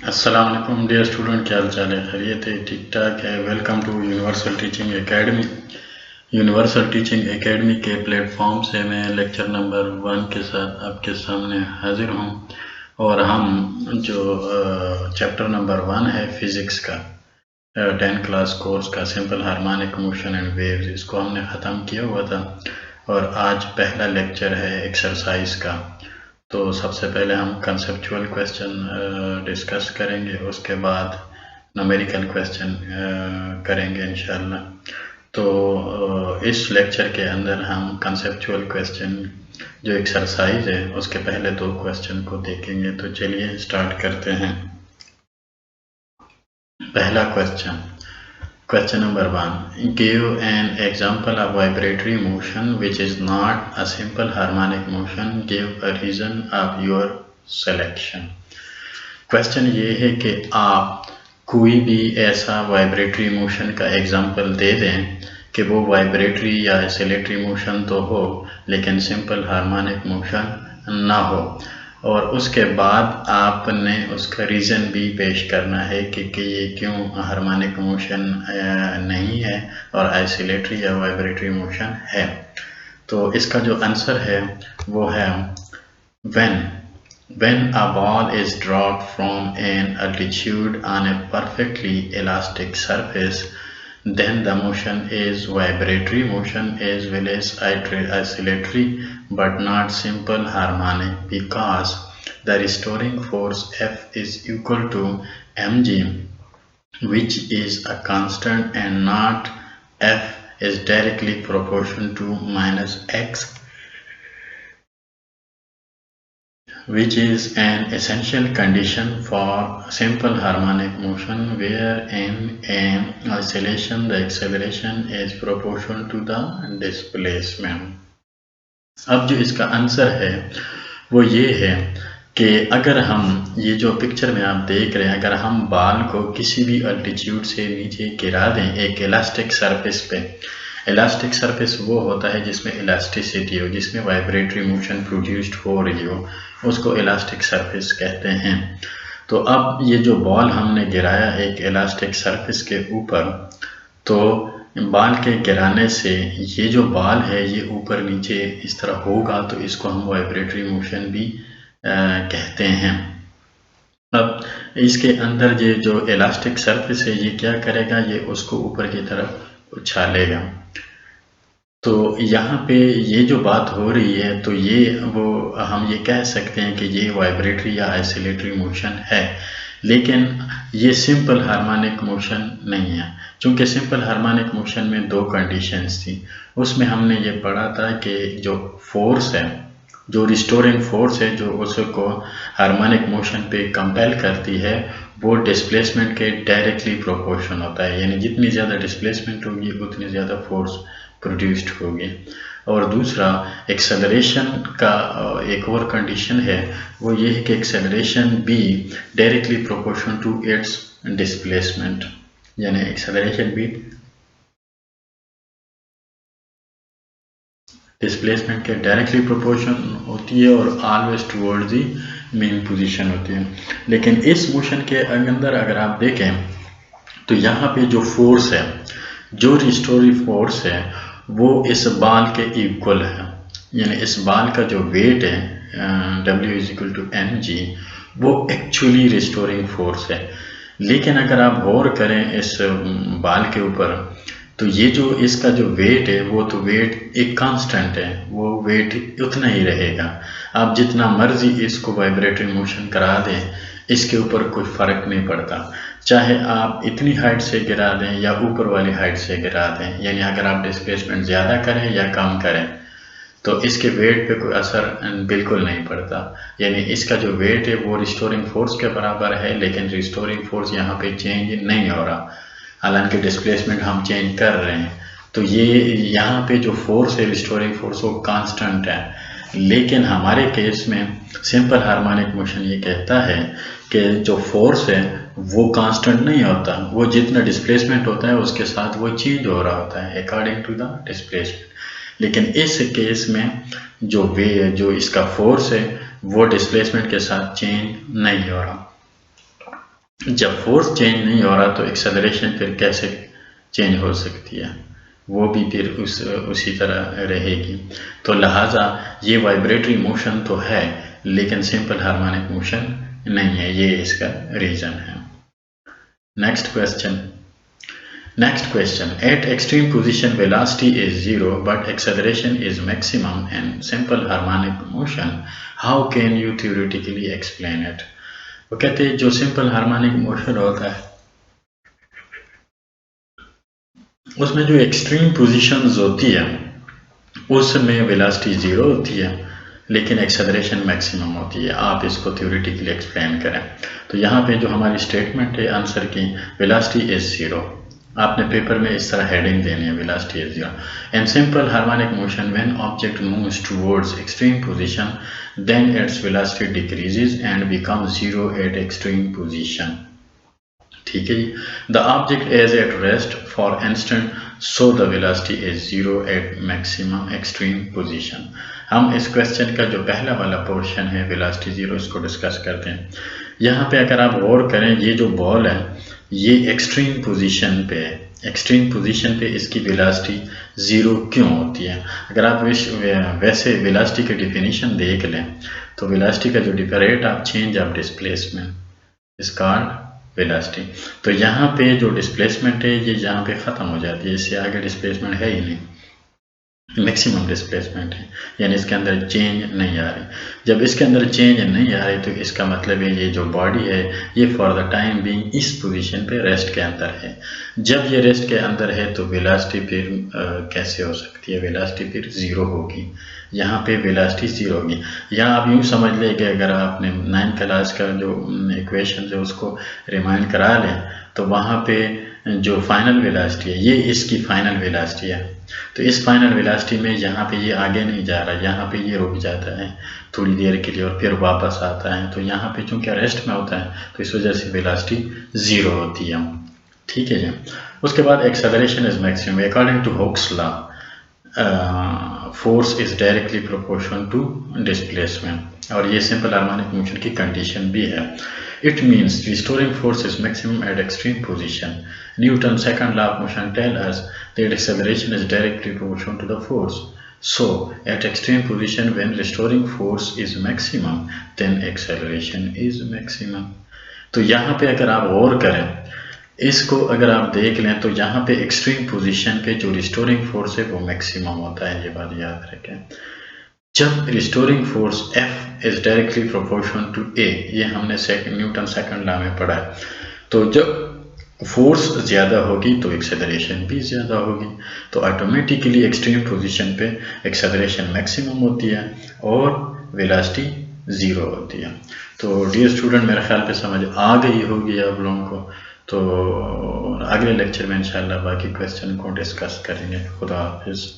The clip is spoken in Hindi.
अस्सलाम वालेकुम डियर स्टूडेंट, क्या हाल चाल है? खैरियत है? ठीक ठाक है। Welcome to universal teaching academy. Universal teaching academy के प्लेटफॉर्म से मैं लेक्चर नंबर 1 के साथ आपके सामने हाजिर हूँ। और हम जो चैप्टर नंबर 1 है फिज़िक्स का 10 क्लास कोर्स का simple harmonic motion and waves, इसको हमने ख़त्म किया हुआ था और आज पहला लेक्चर है एक्सरसाइज का। तो सबसे पहले हम कंसेप्चुअल क्वेश्चन डिस्कस करेंगे, उसके बाद न्यूमेरिकल क्वेश्चन करेंगे इंशाल्लाह। तो इस लेक्चर के अंदर हम कंसेप्चुअल क्वेश्चन जो एक्सरसाइज है उसके पहले 2 क्वेश्चन को देखेंगे। तो चलिए स्टार्ट करते हैं। पहला question number 1, give an example of vibratory motion which is not a simple harmonic motion, give a reason of your selection। Question ये है कि आप कोई भी ऐसा वाइब्रेटरी मोशन का एग्जांपल दे दें कि वो वाइब्रेटरी या एसिलेटरी मोशन तो हो लेकिन सिंपल हार्मोनिक मोशन ना हो, और उसके बाद आपने उसका रीज़न भी पेश करना है कि ये क्यों हार्मोनिक मोशन नहीं है और आइसोलेटरी या वाइब्रेटरी मोशन है। तो इसका जो आंसर है वो है when a ball is dropped from an altitude on a perfectly elastic surface, then the motion is vibratory motion as well as oscillatory but not simple harmonic, because the restoring force F is equal to mg, which is a constant, and not F is directly proportional to minus x, which is an essential condition for simple harmonic motion, where in an oscillation the acceleration is proportional to the displacement। अब जो इसका आंसर है वो ये है कि अगर हम ये जो पिक्चर में आप देख रहे हैं, अगर हम बाल को किसी भी अल्टीट्यूड से नीचे गिरा दें एक इलास्टिक सरफेस पे, इलास्टिक सरफेस वो होता है जिसमें इलास्टिसिटी हो, जिसमें वाइब्रेटरी मोशन प्रोड्यूस्ड हो रही हो, उसको इलास्टिक सरफेस कहते हैं। तो अब ये जो बॉल हमने गिराया एक इलास्टिक सरफेस के ऊपर, तो बाल के गिराने से ये जो बाल है ये ऊपर नीचे इस तरह होगा, तो इसको हम वाइब्रेटरी मोशन भी कहते हैं। अब इसके अंदर ये जो इलास्टिक सरफेस है ये क्या करेगा, ये उसको ऊपर की तरफ उछालेगा। तो यहाँ पे ये जो बात हो रही है, तो ये वो हम ये कह सकते हैं कि ये वाइब्रेटरी या आइसोलेटरी मोशन है, लेकिन ये सिंपल हार्मोनिक मोशन नहीं है। चूँकि सिंपल हार्मोनिक मोशन में 2 कंडीशंस थी, उसमें हमने ये पढ़ा था कि जो फोर्स है, जो रिस्टोरिंग फोर्स है, जो उसको हार्मोनिक मोशन पे कंपेल करती है, वो डिस्प्लेसमेंट के डायरेक्टली प्रोपोर्शन होता है, यानी जितनी ज़्यादा डिस्प्लेसमेंट होगी उतनी ज़्यादा फोर्स प्रोड्यूस्ड होगी। और दूसरा एक्सेलरेशन का एक और कंडीशन है, वो ये है कि एक्सेलरेशन भी directly proportion to its displacement, यानी एक्सेलरेशन भी डिस्प्लेसमेंट के डायरेक्टली प्रोपोर्शन होती है और always towards the mean position होती है। लेकिन इस मोशन के अंदर अगर आप देखें तो यहाँ पे जो फोर्स है, जो रिस्टोरिव फोर्स है, वो इस बाल के इक्वल है, यानी इस बाल का जो वेट है W is equal to mg, वो एक्चुअली रिस्टोरिंग फोर्स है। लेकिन अगर आप गौर करें इस बाल के ऊपर, तो ये जो इसका जो वेट है वो तो वेट एक कांस्टेंट है, वो वेट उतना ही रहेगा। आप जितना मर्जी इसको वाइब्रेटरी मोशन करा दें, इसके ऊपर कोई फ़र्क नहीं पड़ता, चाहे आप इतनी हाइट से गिरा दें या ऊपर वाली हाइट से गिरा दें, यानी अगर आप डिस्प्लेसमेंट ज़्यादा करें या कम करें तो इसके वेट पे कोई असर बिल्कुल नहीं पड़ता। यानी इसका जो वेट है वो रिस्टोरिंग फोर्स के बराबर है, लेकिन रिस्टोरिंग फोर्स यहाँ पे चेंज नहीं हो रहा, हालांकि डिस्प्लेसमेंट हम चेंज कर रहे हैं। तो ये यहाँ पे जो फोर्स है रिस्टोरिंग फोर्स वो कांस्टेंट है। लेकिन हमारे केस में सिंपल हार्मोनिक मोशन ये कहता है कि जो फोर्स है वो कांस्टेंट नहीं होता, वो जितना डिस्प्लेसमेंट होता है उसके साथ वो चेंज हो रहा होता है अकॉर्डिंग टू द डिस्प्लेसमेंट। लेकिन इस केस में जो इसका फोर्स है वो डिस्प्लेसमेंट के साथ चेंज नहीं हो रहा। जब फोर्स चेंज नहीं हो रहा तो एक्सेलरेशन फिर कैसे चेंज हो सकती है, वो भी फिर उसी तरह रहेगी। तो लिहाजा ये वाइब्रेटरी मोशन तो है लेकिन सिंपल हार्मोनिक मोशन नहीं है, ये इसका रीज़न है। Next question at extreme position velocity is zero but acceleration is maximum in simple harmonic motion, how can you theoretically explain it? वो कहते हैं जो सिंपल हार्मोनिक मोशन होता है उसमें जो एक्सट्रीम पोजीशंस होती है उसमें वेलोसिटी ज़ीरो होती है लेकिन एक्सेलरेशन मैक्सिमम होती है। आप इसको थ्योरेटिकली एक्सप्लेन करें। तो यहाँ पे जो हमारी स्टेटमेंट है आंसर की, वेलोसिटी इज ज़ीरो, आपने पेपर में इस तरह हेडिंग देनी है, velocity is zero. In simple harmonic motion when object moves towards extreme position then its velocity decreases and become zero at extreme position. ठीक है जी। The object is at rest for instant so the velocity is zero at maximum extreme position. हम इस क्वेश्चन का जो पहला वाला पोर्शन है वेलोसिटी ज़ीरो, इसको डिस्कस करते हैं। यहाँ पे अगर आप गौर करें, ये जो बॉल है ये एक्सट्रीम पोजीशन पे है, एक्सट्रीम पोजीशन पे इसकी वेलोसिटी ज़ीरो क्यों होती है? अगर आप वैसे वेलोसिटी की डिफिनीशन देख लें तो वेलोसिटी का जो rate of change of displacement is called velocity. तो यहाँ पे जो डिस्प्लेसमेंट है ये यहाँ पे ख़त्म हो जाती है, इससे आगे डिस्प्लेसमेंट है ही नहीं, मैक्सिमम डिस्प्लेसमेंट है, यानी इसके अंदर चेंज नहीं आ रही। जब इसके अंदर चेंज नहीं आ रही तो इसका मतलब है ये जो बॉडी है ये फॉर द टाइम बीइंग इस पोजीशन पे रेस्ट के अंदर है। जब ये रेस्ट के अंदर है तो वेलोसिटी फिर कैसे हो सकती है? वेलोसिटी फिर ज़ीरो होगी, यहाँ पे वेलोसिटी ज़ीरो होगी। यहाँ आप यूँ समझ लें कि अगर आपने 9th क्लास का जो इक्वेशन है उसको रिमाइंड करा लें तो वहाँ पे जो फाइनल वेलोसिटी है ये इसकी फाइनल वेलोसिटी है। तो इस फाइनल वेलोसिटी में यहाँ पे ये आगे नहीं जा रहा, यहाँ पे ये रुक जाता है थोड़ी देर के लिए और फिर वापस आता है। तो यहाँ पे चूँकि रेस्ट में होता है तो इस वजह से वेलोसिटी ज़ीरो होती है। ठीक है जी। उसके बाद acceleration is maximum according to Hooke's law, force is directly proportional to displacement, और ये सिंपल हार्मोनिक मोशन की कंडीशन भी है। It means restoring force is maximum at extreme position. Newton's second law of motion tells us that acceleration is directly proportional to the force. So, at extreme position when restoring force is maximum, then acceleration is maximum. तो यहाँ पे अगर आप गौर करें, इसको अगर आप देख लें तो यहाँ पे एक्सट्रीम पोजीशन पे जो रिस्टोरिंग फोर्स है वो मैक्सिमम होता है, ये बात याद रखें। जब restoring force F is directly proportional to A, ये हमने न्यूटन सेकंड लॉ में पढ़ा है। तो जब फोर्स ज़्यादा होगी तो एक्सेलरेशन भी ज़्यादा होगी, तो ऑटोमेटिकली एक्सट्रीम पोजीशन पे एक्सेलरेशन मैक्सिमम होती है और वेलोसिटी ज़ीरो होती है। तो डियर स्टूडेंट, मेरे ख्याल पे समझ आ गई होगी आप लोगों को। तो अगले लेक्चर में इंशाल्लाह बाकी क्वेश्चन को डिस्कस करेंगे। खुदा हाफिज़।